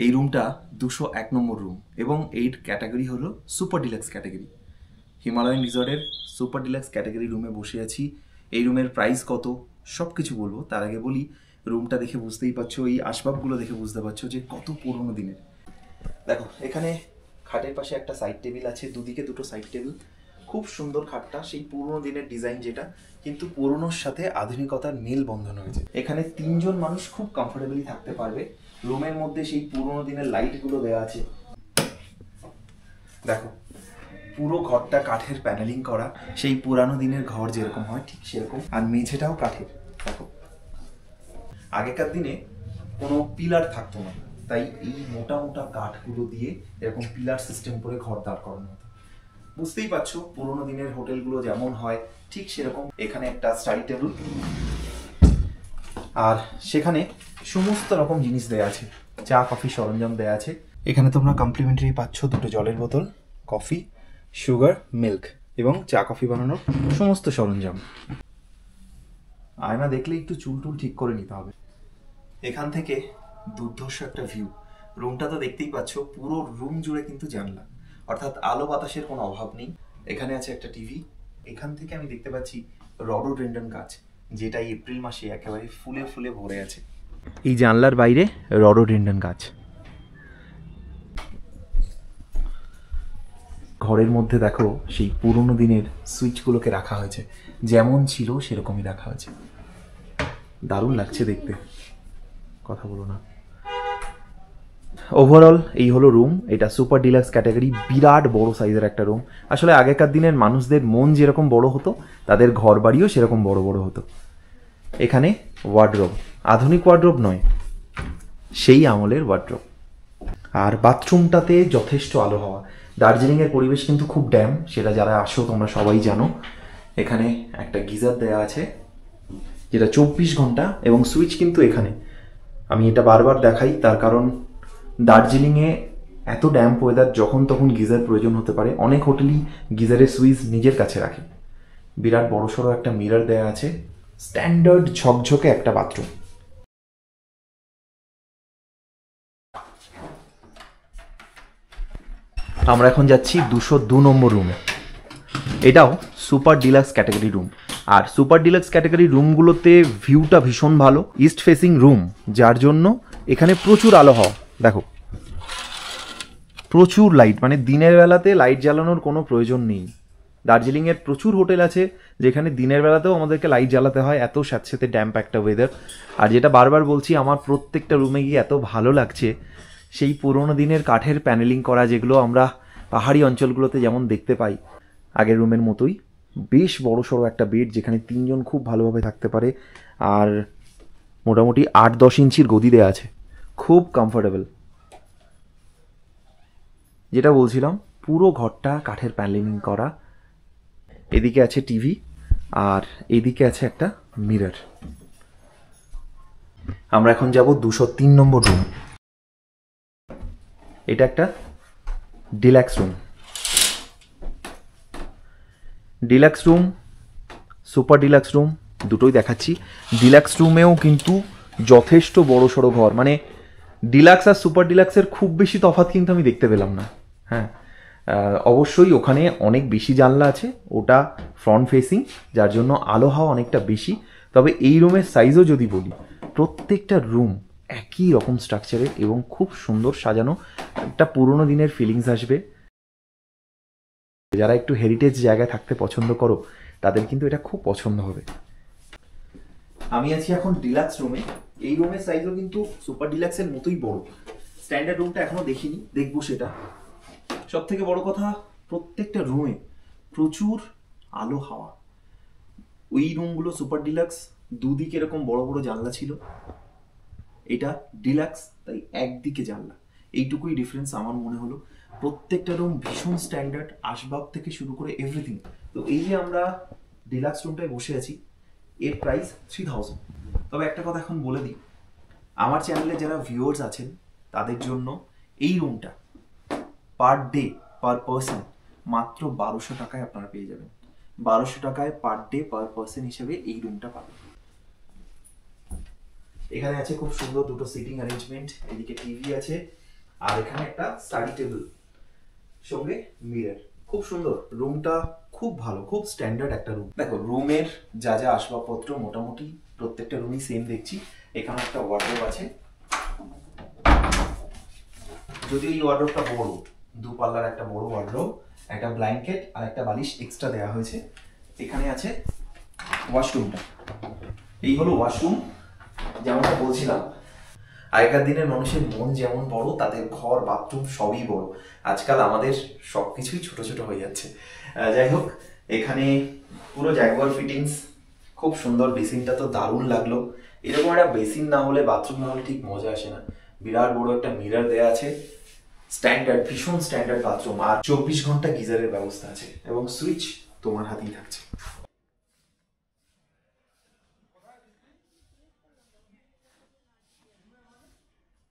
এই রুমটা 201 নম্বর রুম এবং এর ক্যাটাগরি হলো সুপার ডিলাক্স ক্যাটাগরি। হিমালয়ান রিসর্টের সুপার ডিলাক্স ক্যাটাগরি রুমে বসে আছি। এই রুমের প্রাইস কত সব কিছু বলবো, তার আগে বলি রুমটা দেখে বুঝতেই পারছো, এই আসবাবগুলো দেখে বুঝতে পারছো যে কত পুরোনো দিনের। দেখো এখানে খাটের পাশে একটা সাইড টেবিল আছে, দুদিকে দুটো সাইড টেবিল। খুব সুন্দর খাটটা, সেই পুরোনো দিনের ডিজাইন যেটা, কিন্তু পুরোনোর সাথে আধুনিকতার মেল বন্ধন হয়েছে। এখানে 3জন মানুষ খুব কমফোর্টেবলি থাকতে পারবে। রুমের মধ্যে সেই পুরোনো দিনের লাইটগুলো দেওয়া আছে। দেখো পুরো ঘরটা কাঠের প্যানেলিং করা, সেই পুরানো দিনের ঘর যেরকম হয় ঠিক সেরকম। আর মেঝেটাও কাঠের। দেখো আগেকার দিনে কোনো পিলার থাকতো না, তাই এই মোটা মোটা কাঠগুলো দিয়ে এরকম পিলার সিস্টেম করে ঘর দাঁড় করানো হতো। বুঝতেই পারছো পুরোনো দিনের হোটেলগুলো যেমন হয় ঠিক সেরকম। এখানে একটা স্টাডি টেবিল, আর সেখানে সমস্ত রকম জিনিস দেয়া আছে, চা কফি সরঞ্জাম দেয়া আছে। এখানে তোমরা কমপ্লিমেন্টারি পাচ্ছ দুটো জলের বোতল, কফি, সুগার, মিল্ক এবং চা কফি বানানোর সমস্ত সরঞ্জাম। আয়না দেখলে একটু চুল টুল ঠিক করে নিতে হবে। এখান থেকে দুর্ধর্ষ একটা ভিউ। রুমটা তো দেখতেই পাচ্ছ, পুরো রুম জুড়ে কিন্তু জানলা, অর্থাৎ আলো বাতাসের কোনো অভাব নেই। এখানে আছে একটা টিভি। এখান থেকে আমি দেখতে পাচ্ছি রডোডেন্ড্রন গাছ, যেটা এপ্রিল মাসে একেবারে ফুলে ফুলে ভরে আছে। এই জানলার বাইরে রডোডেন্ড্রন গাছ। ঘরের মধ্যে দেখো সেই পুরোনো দিনের সুইচগুলোকে রাখা হয়েছে, যেমন ছিল সেরকমই রাখা হয়েছে। দারুণ লাগছে দেখতে, কথা বলো না। ওভারঅল এই হলো রুম। এটা সুপার ডিলাক্স ক্যাটাগরি, বিরাট বড় সাইজের একটা রুম। আসলে আগেকার দিনের মানুষদের মন যেরকম বড় হতো, তাদের ঘর বাড়িও সেরকম বড় বড় হতো। এখানে ওয়ার্ডরোব, আধুনিক ওয়ার্ডরোব নয়, সেই আমলের ওয়ার্ডরোব। আর বাথরুমটাতে যথেষ্ট আলো হাওয়া। দার্জিলিংয়ের পরিবেশ কিন্তু খুব ড্যাম, সেটা যারা আসো তোমরা সবাই জানো। এখানে একটা গিজার দেওয়া আছে যেটা 24 ঘন্টা, এবং সুইচ কিন্তু এখানে। আমি এটা বারবার দেখাই, তার কারণ দার্জিলিংয়ে এত ড্যাম্প ওয়েদার, যখন তখন গিজার প্রয়োজন হতে পারে। অনেক হোটেলই গিজারের সুইচ নিজের কাছে রাখে। বিরাট বড়সড় একটা মিরর দেওয়া আছে, স্ট্যান্ডার্ড ঝকঝকে একটা বাথরুম। আমরা এখন যাচ্ছি 202 নম্বর রুমে। এটাও সুপার ডিলাক্স ক্যাটাগরি রুম। আর সুপার ডিলাক্স ক্যাটাগরি রুমগুলোতে ভিউটা ভীষণ ভালো, ইস্ট ফেসিং রুম, যার জন্য এখানে প্রচুর আলো হওয়া। দেখো প্রচুর লাইট, মানে দিনের বেলাতে লাইট জ্বালানোর কোনো প্রয়োজন নেই। দার্জিলিংয়ের প্রচুর হোটেল আছে যেখানে দিনের বেলাতেও আমাদেরকে লাইট জ্বালাতে হয়, এত স্যাঁতস্যাঁতে ড্যাম্প একটা ওয়েদার। আর যেটা বারবার বলছি, আমার প্রত্যেকটা রুমে গিয়ে এত ভালো লাগছে, সেই পুরোনো দিনের কাঠের প্যানেলিং করা, যেগুলো আমরা পাহাড়ি অঞ্চলগুলোতে যেমন দেখতে পাই, আগের রুমের মতোই। বেশ বড় সড়ো একটা বেড, যেখানে 3জন খুব ভালোভাবে থাকতে পারে। আর মোটামুটি 8-10 ইঞ্চির গদি দেওয়া আছে, খুব কমফোর্টেবল। যেটা বলছিলাম, পুরো ঘরটা কাঠের প্যানেলিং করা। এদিকে আছে টিভি, আর এদিকে আছে একটা মিরর। আমরা এখন যাব 203 নম্বর রুম। এটা একটা deluxe room. Deluxe room, super deluxe room দুটোই দেখাচ্ছি। ডিলাক্স রুমেও কিন্তু যথেষ্ট বড় সড়ো ঘর, মানে ডিলাক্স আর সুপার ডিলাক্সের খুব বেশি তফাৎ কিন্তু আমি দেখতে পেলাম না। হ্যাঁ, অবশ্যই ওখানে অনেক বেশি জানলা আছে, ওটা ফ্রন্ট ফেসিং, যার জন্য আলো হাওয়া অনেকটা বেশি। তবে এই রুমের সাইজও যদি বলি, প্রত্যেকটা রুম একই রকম স্ট্রাকচারের এবং খুব সুন্দর সাজানো। একটা পুরোনো দিনের ফিলিংস আসবে। যারা একটু হেরিটেজ জায়গায় থাকতে পছন্দ করো, তাদের কিন্তু এটা খুব পছন্দ হবে। আমি আছি এখন ডিলাক্স রুমে। এই রুমের সাইজও কিন্তু সুপার ডিলাক্সের মতোই বড়। স্ট্যান্ডার্ড রুমটা এখনো দেখিনি, দেখবো সেটা। সব থেকে বড় কথা, প্রত্যেকটা রুমে প্রচুর আলো হাওয়া। ওই রুমগুলো সুপার ডিলাক্স, দুদিকে এরকম বড় বড় জানলা ছিল। এটা ডিলাক্স, তাই একদিকে জানলা, এইটুকুই ডিফারেন্স আমার মনে হলো। প্রত্যেকটা রুম ভীষণ স্ট্যান্ডার্ড, আসবাব থেকে শুরু করে এভরিথিং। তো এই যে আমরা ডিলাক্স রুমটায় বসে আছি, এর প্রাইস 3000। তবে একটা কথা এখন বলে দিই, আমার চ্যানেলে যারা ভিউয়ার্স আছেন তাদের জন্য এই রুমটা পার ডে, পার পার্সন মাত্র 1200 টাকায় আপনারা পেয়ে যাবেন। 1200 টাকায় পার ডে পার পার্সন হিসেবে এই রুমটা পাবেন। এখানে আছে খুব সুন্দর দুটো সিটিং অ্যারেঞ্জমেন্ট, এদিকে টিভি আছে, আর এখানে একটা স্টাডি টেবিল সঙ্গে মিরর, খুব সুন্দর। রুমটা খুব ভালো, খুব স্ট্যান্ডার্ড একটা রুম। দেখো রুমের যা যা আসবাবপত্র মোটামুটি প্রত্যেকটা রুমই সেম দেখছি। এখানে একটা ওয়ার্ডরোব আছে, যদিও এই ওয়ার্ডরোবটা বড়, 2 পাল্লার একটা বড় ওয়ার্ডরোব, একটা ব্ল্যাঙ্কেট আর একটা বালিশ এক্সট্রা দেওয়া হয়েছে। এখানে আছে ওয়াশরুমটা, এই হলো ওয়াশরুম। যেমনটা বলছিলাম, আগেকার দিনের মানুষের মন যেমন বড়, তাদের ঘর বাথরুম সবই বড়। আজকাল আমাদের সবকিছুই ছোট ছোট হয়ে যাচ্ছে। যাই হোক, এখানে পুরো জাগুয়ার ফিটিংস, খুব সুন্দর। বেসিনটা তো দারুণ লাগলো। এরকম একটা বেসিন না হলে, বাথরুম না হলে ঠিক মজা আসে না। বিরাট বড় একটা মিরর দেয়া আছে, স্ট্যান্ডার্ড, ভীষণ স্ট্যান্ডার্ড বাথরুম। আর 24 ঘন্টা গিজারের ব্যবস্থা আছে এবং সুইচ তোমার হাতেই থাকছে।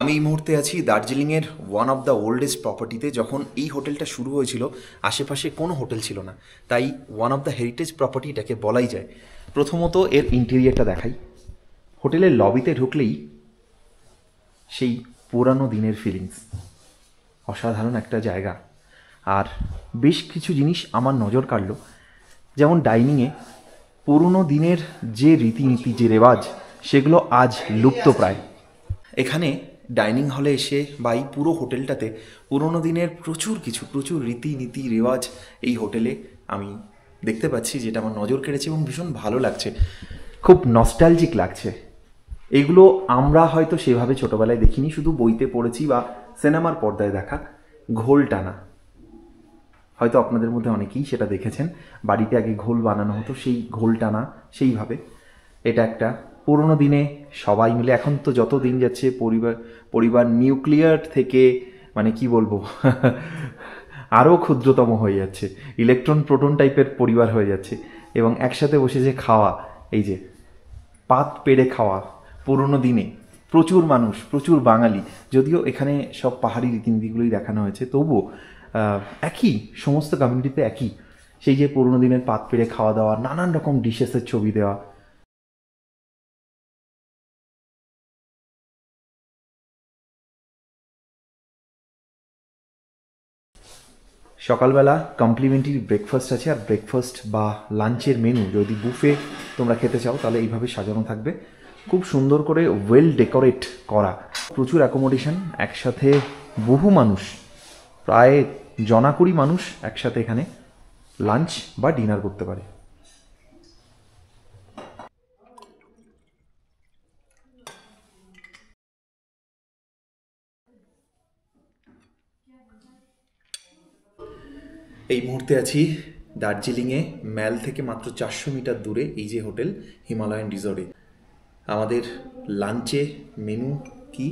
আমি এই মুহূর্তে আছি দার্জিলিংয়ের ওয়ান অফ দ্য ওল্ডেস্ট প্রপার্টিতে। যখন এই হোটেলটা শুরু হয়েছিল আশেপাশে কোনো হোটেল ছিল না, তাই one of the heritage property এটাকে বলাই যায়। প্রথমত এর ইন্টেরিয়ারটা দেখাই। হোটেলের লবিতে ঢুকলেই সেই পুরানো দিনের ফিলিংস, অসাধারণ একটা জায়গা। আর বেশ কিছু জিনিস আমার নজর কাড়ল, যেমন ডাইনিংয়ে পুরনো দিনের যে রীতিনীতি, যে রেওয়াজ, সেগুলো আজ লুপ্ত প্রায়। এখানে ডাইনিং হলে এসে বা এই পুরো হোটেলটাতে পুরনো দিনের প্রচুর রীতিনীতি রেওয়াজ এই হোটেলে আমি দেখতে পাচ্ছি, যেটা আমার নজর কেড়েছে এবং ভীষণ ভালো লাগছে, খুব নস্টালজিক লাগছে। এগুলো আমরা হয়তো সেভাবে ছোটোবেলায় দেখিনি, শুধু বইতে পড়েছি বা সিনেমার পর্দায় দেখা। ঘোল টানা, হয়তো আপনাদের মধ্যে অনেকেই সেটা দেখেছেন। বাড়িতে আগে ঘোল বানানো হতো, সেই ঘোল টানা সেইভাবে। এটা একটা পুরোনো দিনে সবাই মিলে, এখন তো যত দিন যাচ্ছে পরিবার নিউক্লিয়ার থেকে মানে কি বলবো আরও ক্ষুদ্রতম হয়ে যাচ্ছে, ইলেকট্রন প্রোটন টাইপের পরিবার হয়ে যাচ্ছে। এবং একসাথে বসে যে খাওয়া, এই যে পাত পেড়ে খাওয়া, পুরোনো দিনে প্রচুর মানুষ, প্রচুর বাঙালি। যদিও এখানে সব পাহাড়ি রীতিনীতিগুলোই দেখানো হয়েছে, তবুও একই, সমস্ত কমিউনিটিতে একই। সেই যে পুরোনো দিনের পাত পেড়ে খাওয়া দাওয়া, নানান রকম ডিশেসের ছবি দেওয়া। সকালবেলা কমপ্লিমেন্টারি ব্রেকফাস্ট আছে, আর ব্রেকফাস্ট বা লাঞ্চের মেনু যদি বুফে তোমরা খেতে চাও তাহলে এইভাবে সাজানো থাকবে, খুব সুন্দর করে ওয়েল ডেকোরেট করা। প্রচুর অ্যাকোমোডেশন, একসাথে বহু মানুষ, প্রায় জনাকুড়ি মানুষ একসাথে এখানে লাঞ্চ বা ডিনার করতে পারে। এই মুহূর্তে আছি দার্জিলিংয়ে, ম্যাল থেকে মাত্র 400 মিটার দূরে এই যে হোটেল হিমালয়ান রিসর্টে। আমাদের লাঞ্চে মেনু কি?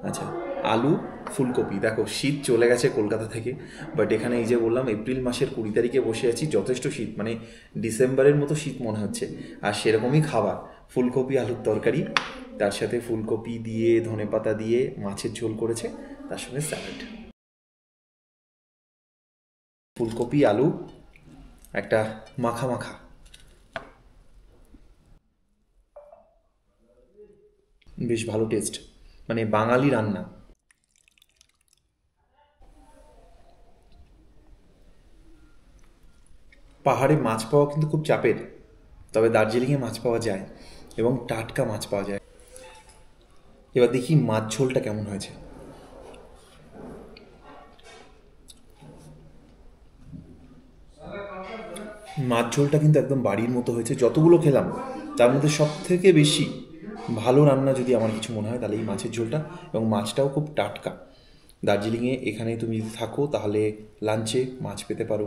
আচ্ছা, আলু ফুলকপি। দেখো শীত চলে গেছে কলকাতা থেকে, বাট এখানে এই যে বললাম এপ্রিল মাসের 20 তারিখে বসে আছি, যথেষ্ট শীত, মানে ডিসেম্বরের মতো শীত মনে হচ্ছে। আর সেরকমই খাবার, ফুলকপি আলুর তরকারি, তার সাথে ফুলকপি দিয়ে ধনেপাতা দিয়ে মাছের ঝোল করেছে, তার সঙ্গে স্যালাড। ফুলকপি আলু একটা মাখা মাখা, বেশ ভালো টেস্ট, মানে বাঙালি রান্না। পাহাড়ে মাছ পাওয়া কিন্তু খুব চাপের, তবে দার্জিলিংয়ে মাছ পাওয়া যায় এবং টাটকা মাছ পাওয়া যায়। এবার দেখি মাছ ঝোলটা কেমন হয়েছে। মাছ ঝোলটা কিন্তু একদম বাড়ির মতো হয়েছে। যতগুলো খেলাম তার মধ্যে সব থেকে বেশি ভালো রান্না যদি আমার কিছু মনে হয় তাহলে এই মাছের ঝোলটা, এবং মাছটাও খুব টাটকা। দার্জিলিংয়ে এখানে তুমি যদি থাকো তাহলে লাঞ্চে মাছ পেতে পারো,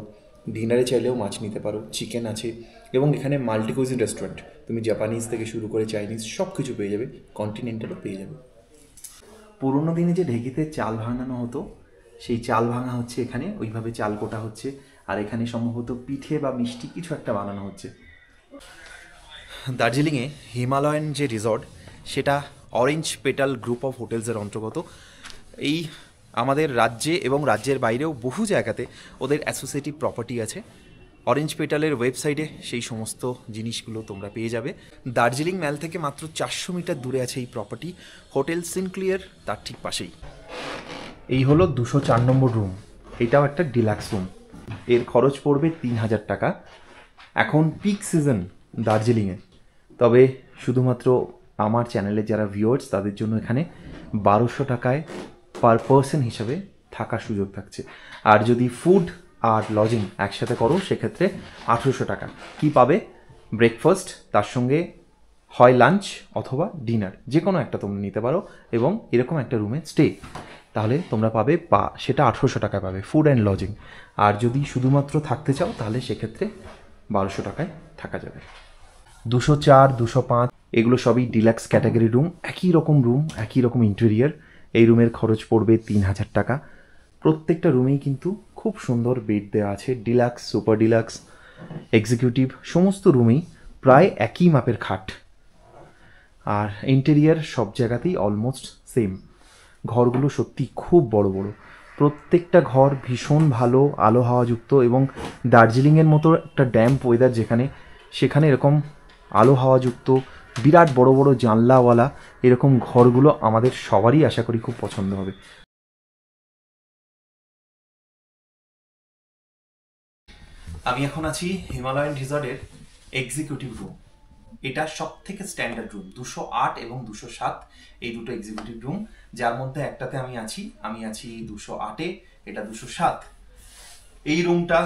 ডিনারে চাইলেও মাছ নিতে পারো, চিকেন আছে, এবং এখানে মাল্টি কুইজিন রেস্টুরেন্ট, তুমি জাপানিজ থেকে শুরু করে চাইনিজ সব কিছু পেয়ে যাবে, কন্টিনেন্টালও পেয়ে যাবে। পুরোনো দিনে যে ঢেঁকিতে চাল ভাঙানো হতো, সেই চাল ভাঙা হচ্ছে এখানে, ওইভাবে চাল কোটা হচ্ছে, আর এখানে সম্ভবত পিঠে বা মিষ্টি কিছু একটা বানানো হচ্ছে। দার্জিলিংয়ে হিমালয়ান যে রিসর্ট, সেটা অরেঞ্জ পেটাল গ্রুপ অফ হোটেলসের অন্তর্গত। এই আমাদের রাজ্যে এবং রাজ্যের বাইরেও বহু জায়গাতে ওদের অ্যাসোসিয়েটিভ প্রপার্টি আছে। অরেঞ্জ পেটালের ওয়েবসাইটে সেই সমস্ত জিনিসগুলো তোমরা পেয়ে যাবে। দার্জিলিং ম্যাল থেকে মাত্র 400 মিটার দূরে আছে এই প্রপার্টি, হোটেল সিনক্লিয়ার তার ঠিক পাশেই। এই হলো 204 নম্বর রুম। এটাও একটা ডিলাক্স রুম। এর খরচ পড়বে 3000 টাকা। এখন পিক সিজন দার্জিলিংয়ে, তবে শুধুমাত্র আমার চ্যানেলের যারা ভিউয়ার্স তাদের জন্য এখানে 1200 টাকায় পার পার্সন হিসাবে থাকার সুযোগ থাকছে। আর যদি ফুড আর লজিং একসাথে করো সেক্ষেত্রে 1800 টাকা। কি পাবে? ব্রেকফাস্ট, তার সঙ্গে হয় লাঞ্চ অথবা ডিনার, যে কোনো একটা তোমরা নিতে পারো, এবং এরকম একটা রুমে স্টে, তাহলে তোমরা পাবে সেটা 1800 টাকা পাবে ফুড অ্যান্ড লজিং। আর যদি শুধুমাত্র থাকতে চাও তাহলে সেক্ষেত্রে 1200 টাকায় থাকা যাবে। 204, 205 এগুলো সবই ডিলাক্স ক্যাটাগরি রুম, একই রকম রুম, একই রকম ইন্টেরিয়ার। এই রুমের খরচ পড়বে 3000 টাকা। প্রত্যেকটা রুমেই কিন্তু খুব সুন্দর বেড দেওয়া আছে। ডিলাক্স, সুপার ডিলাক্স, এক্সিকিউটিভ সমস্ত রুমেই প্রায় একই মাপের খাট। আর ইন্টেরিয়ার সব জায়গাতেই অলমোস্ট সেম। ঘরগুলো সত্যি খুব বড় বড়, প্রত্যেকটা ঘর ভীষণ ভালো আলো হাওয়াযুক্ত, এবং দার্জিলিংয়ের মতো একটা ড্যাম্প ওয়েদার সেখানে এরকম আলো হাওয়াযুক্ত বিরাট বড় বড় জানলাওয়ালা এরকম ঘরগুলো আমাদের সবারই আশা করি খুব পছন্দ হবে। আমি এখন আছি হিমালয়ান রিসর্টের এক্সিকিউটিভ রুম। এটা সব থেকে স্ট্যান্ডার্ড রুম, 208 এবং 207 এই দুটো এক্সিকিউটিভ রুম, যার মধ্যে একটাতে আমি আছি 208-এ, এটা 207। এই রুমটা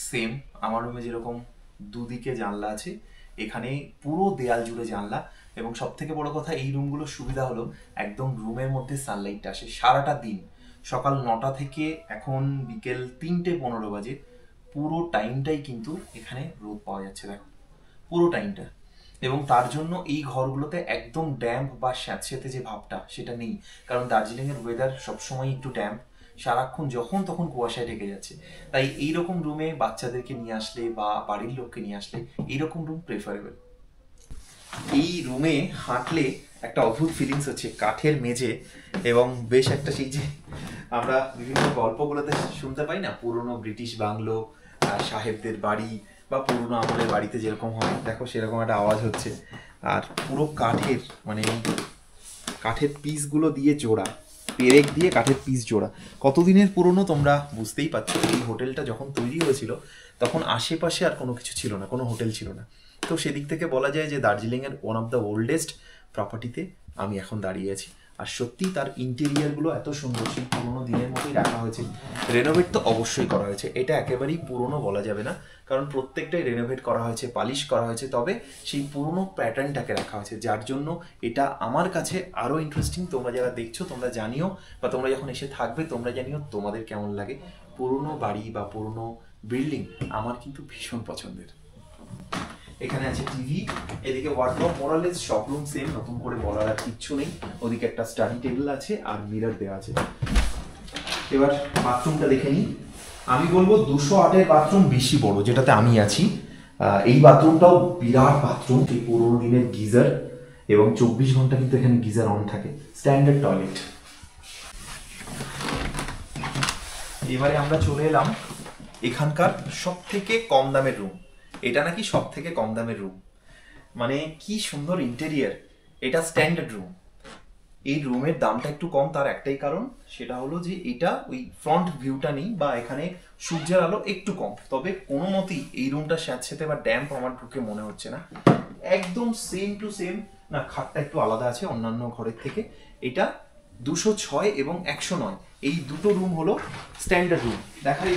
সেম আমার রুমে যেরকম দুদিকে জানলা আছে, এখানে পুরো দেয়াল জুড়ে জানলা, এবং সব থেকে বড় কথা এই রুমগুলোর সুবিধা হলো একদম রুমের মধ্যে সানলাইটটা আসে সারাটা দিন। সকাল 9টা থেকে এখন বিকেল 3:15 বাজে, পুরো টাইমটাই কিন্তু এখানে রোদ পাওয়া যাচ্ছে, দেখো পুরো টাইমটা। এবং তার জন্য এই ঘরগুলোতে একদম ড্যাম্প বা স্যাঁতসেঁতে যে ভাবটা সেটা নেই, কারণ দার্জিলিংয়ের ওয়েদার সবসময় একটু ড্যাম্প, সারাক্ষণ যখন তখন কুয়াশায় ঢেকে যাচ্ছে। তাই এইরকম রুমে বাচ্চাদেরকে নিয়ে আসলে বা বাড়ির লোককে নিয়ে আসলে এইরকম রুম প্রেফারেবল। এই রুমে হাঁটলে একটা অদ্ভুত ফিলিংস হচ্ছে, কাঠের মেঝে, এবং বেশ একটা সেই যে আমরা বিভিন্ন গল্পগুলোতে শুনতে পাই না, পুরনো ব্রিটিশ বাংলো, সাহেবদের বাড়ি বা পুরনো আমলের বাড়িতে যেরকম হয়, দেখো সেরকম একটা আওয়াজ হচ্ছে। আর পুরো কাঠের, মানে কাঠের পিসগুলো দিয়ে জোড়া, পেরেক দিয়ে কাঠের পিস জোড়া, কতদিনের পুরনো তোমরা বুঝতেই পারছো। এই হোটেলটা যখন তৈরি হয়েছিল তখন আশেপাশে আর কোনো কিছু ছিল না, কোনো হোটেল ছিল না। তো সেদিক থেকে বলা যায় যে দার্জিলিংয়ের ওয়ান অফ দ্য ওল্ডেস্ট প্রপার্টিতে আমি এখন দাঁড়িয়ে আছি। আর সত্যি তার ইন্টেরিয়ারগুলো এত সুন্দর, সেই পুরোনো দিনের মতোই রাখা হয়েছে। রেনোভেট তো অবশ্যই করা হয়েছে, এটা একেবারেই পুরনো বলা যাবে না, কারণ প্রত্যেকটাই রেনোভেট করা হয়েছে, পালিশ করা হয়েছে, তবে সেই পুরনো প্যাটার্নটাকে রাখা হয়েছে, যার জন্য এটা আমার কাছে আরও ইন্টারেস্টিং। তোমরা যারা দেখছো তোমরা জানিও, বা তোমরা যখন এসে থাকবে তোমরা জানিও তোমাদের কেমন লাগে। পুরনো বাড়ি বা পুরনো বিল্ডিং আমার কিন্তু ভীষণ পছন্দের। এখানে আছে টিভি, এদিকে ওয়ার্ডরোব, মোরালেস সব রুম সেম, নতুন করে বলার আর কিচ্ছু নেই। ওদিকে একটা স্টাডি টেবিল আছে আর মিরর দেওয়া আছে। এবার বাথরুমটা দেখে নিই। আমি বলবো 208-এর বাথরুম বেশি বড়, যেটাতে আমি আছি। এই বাথরুমটাও বিরাট বাথরুম, এই পুরোনো দিনের গিজার, এবং 24 ঘন্টা কিন্তু এখানে গিজার অন থাকে। Standard toilet. এবারে আমরা চলে এলাম এখানকার সব থেকে কম দামের রুম। এটা নাকি সব থেকে কম দামের রুম, মানে কি সুন্দর ইন্টেরিয়ার। এটা স্ট্যান্ডার্ড রুম। এই রুমের দামটা একটু কম, তার একটাই কারণ, সেটা হলো যে এটা ওই ফ্রন্ট ভিউটা নেই, বা এখানে সূর্যের আলো একটু কম। তবে কোনো মতেই এই রুমটা স্যাঁতসেঁতে বা ড্যাম্প আমার ঢুকে মনে হচ্ছে না, একদম সেম টু সেম। না, খাটটা একটু আলাদা আছে অন্যান্য ঘরের থেকে। এটা 206 এবং 109 এই দুটো রুম হলো স্ট্যান্ডার্ড রুম। দেখা এই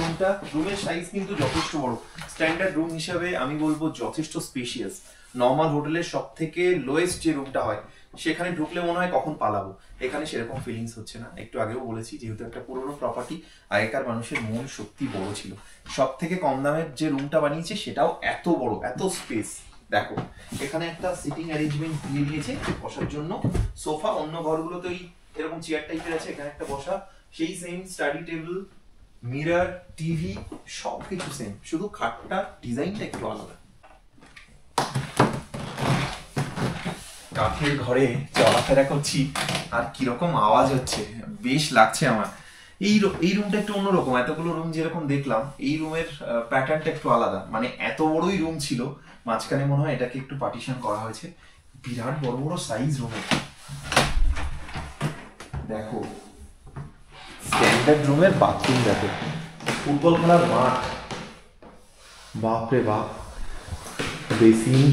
রুমের সাইজ কিন্তু যথেষ্ট বড়, স্ট্যান্ডার্ড রুম হিসাবে আমি বলবো যথেষ্ট স্পেশিয়াস। নর্মাল হোটেলের সব থেকে লোয়েস্ট যে রুমটা হয় সেখানে ঢুকলে মনে হয় কখন পালাবো, এখানে সেরকম ফিলিংস হচ্ছে না। একটু আগেও বলেছি, যেহেতু একটা পুরোনো প্রপার্টি, আগেকার মানুষের মন সত্যি বড় ছিল। সব থেকে কম দামের যে রুমটা বানিয়েছে সেটাও এত বড়, এত স্পেস। দেখো এখানে একটা সিটিং অ্যারেঞ্জমেন্ট দিয়ে দিয়েছে বসার জন্য, সোফা। অন্য ঘরগুলোতে ওই এরকম চেয়ার টাইপের আছে, এখানে একটা বসা, সেই same study table, mirror, TV সবকিছু সেম, শুধু খাটটার ডিজাইনটা একটু আলাদা। কাঠের ঘরে চলাফেরা করছি আর কিরকম আওয়াজ হচ্ছে, বেশ লাগছে আমার। এই রুমটা একটু অন্যরকম, এতগুলো রুম যেরকম দেখলাম এই রুমের প্যাটার্নটা একটু আলাদা। মানে এত বড়ই রুম ছিল, মাঝখানে মনে হয় এটাকে একটু পার্টিশন করা হয়েছে। বিরাট বড় বড় সাইজ রুমের। দেখো স্ট্যান্ডার্ড রুমের বাথরুম দেখো, ফুটবল খেলার মাঠ, বাপরে বাপ, বেসিন,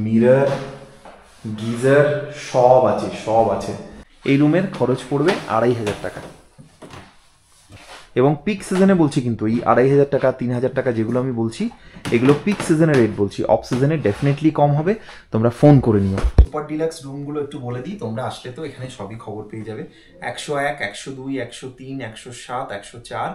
মিরর, গিজার সব আছে, সব আছে। এই রুমের খরচ পড়বে 2500 টাকা। এবং পিক সিজনে বলছি কিন্তু, এই 2500 টাকা 3000 টাকা যেগুলো আমি বলছি এগুলো পিক সিজনের রেট বলছি, অফ সিজনে ডেফিনেটলি কম হবে, তোমরা ফোন করে নিও। সুপার ডিলাক্স রুমগুলো একটু বলে দিই, তোমরা আসলে তো এখানে সবই খবর পেয়ে যাবে। 101, 102, 103, 107, 104,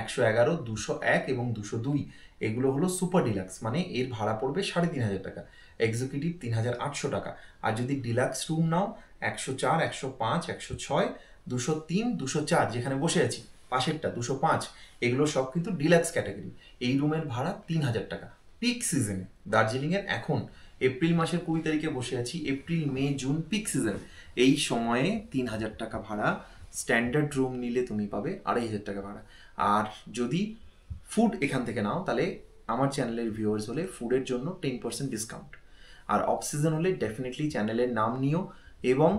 111, 201 এবং 202 এগুলো হলো সুপার ডিলাক্স, মানে এর ভাড়া পড়বে 3500 টাকা, এক্সিকিউটিভ 3800 টাকা। আর যদি ডিলাক্স রুম নাও 104, 105, 106, 203, 204 যেখানে বসে আছি পাশেরটা 205, এগুলো সব কিন্তু ডিলাক্স ক্যাটাগরি। এই রুমের ভাড়া 3000 টাকা পিক সিজনে। দার্জিলিংয়ের এখন এপ্রিল মাসের 20 তারিখে বসে আছি, April May June peak season, এই সময়ে 3000 টাকা ভাড়া। স্ট্যান্ডার্ড রুম নিলে তুমি পাবে 2500 টাকা ভাড়া। আর যদি ফুড এখান থেকে নাও তাহলে আমার চ্যানেলের ভিউয়ার্স হলে ফুডের জন্য 10% ডিসকাউন্ট। আর অফ সিজন হলে ডেফিনেটলি চ্যানেলের নাম নিও এবং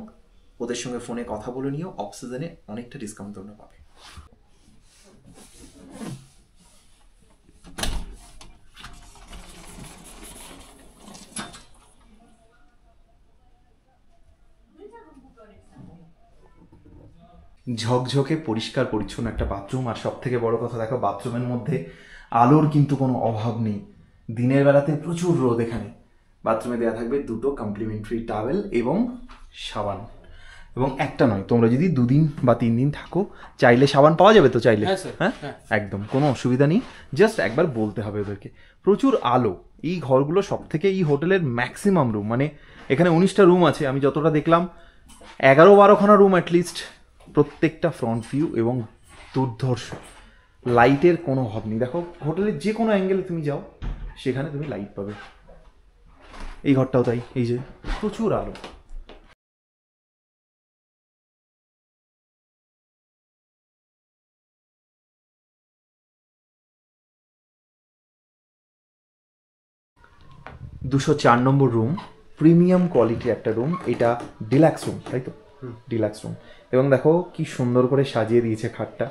ওদের সঙ্গে ফোনে কথা বলে নিও, অফ সিজনে অনেকটা ডিসকাউন্ট তোমরা পাবে। ঝকঝকে পরিষ্কার পরিচ্ছন্ন একটা বাথরুম। আর সব থেকে বড় কথা দেখো, বাথরুমের মধ্যে আলোর কিন্তু কোনো অভাব নেই, দিনের বেলাতে প্রচুর রোদ এখানে। বাথরুমে দেওয়া থাকবে 2টো কমপ্লিমেন্টারি টাওয়েল এবং সাবান, এবং একটা নয়, তোমরা যদি 2 দিন বা 3 দিন থাকো চাইলে সাবান পাওয়া যাবে তো চাইলে, হ্যাঁ একদম কোনো অসুবিধা নেই, জাস্ট একবার বলতে হবে ওদেরকে। প্রচুর আলো, এই ঘরগুলো সব থেকে, এই হোটেলের ম্যাক্সিমাম রুম, মানে এখানে 19টা রুম আছে, আমি যতটা দেখলাম 11-12খানা রুম অ্যাটলিস্ট, প্রত্যেকটা ফ্রন্ট ভিউ এবং দুর্ধর্ষ, লাইটের কোনো অভাব নেই। দেখো হোটেলের যে কোনো অ্যাঙ্গেলে তুমি যাও সেখানে তুমি লাইট পাবে। এই ঘরটাও তাই, এই যে প্রচুর আলো। $204 নম্বর রুম, প্রিমিয়াম কোয়ালিটির একটা রুম, এটা ডিলাক্স রুম, তাই তো ডিলাক্স রুম। এবং দেখো কি সুন্দর করে সাজিয়ে দিয়েছে খাটটা,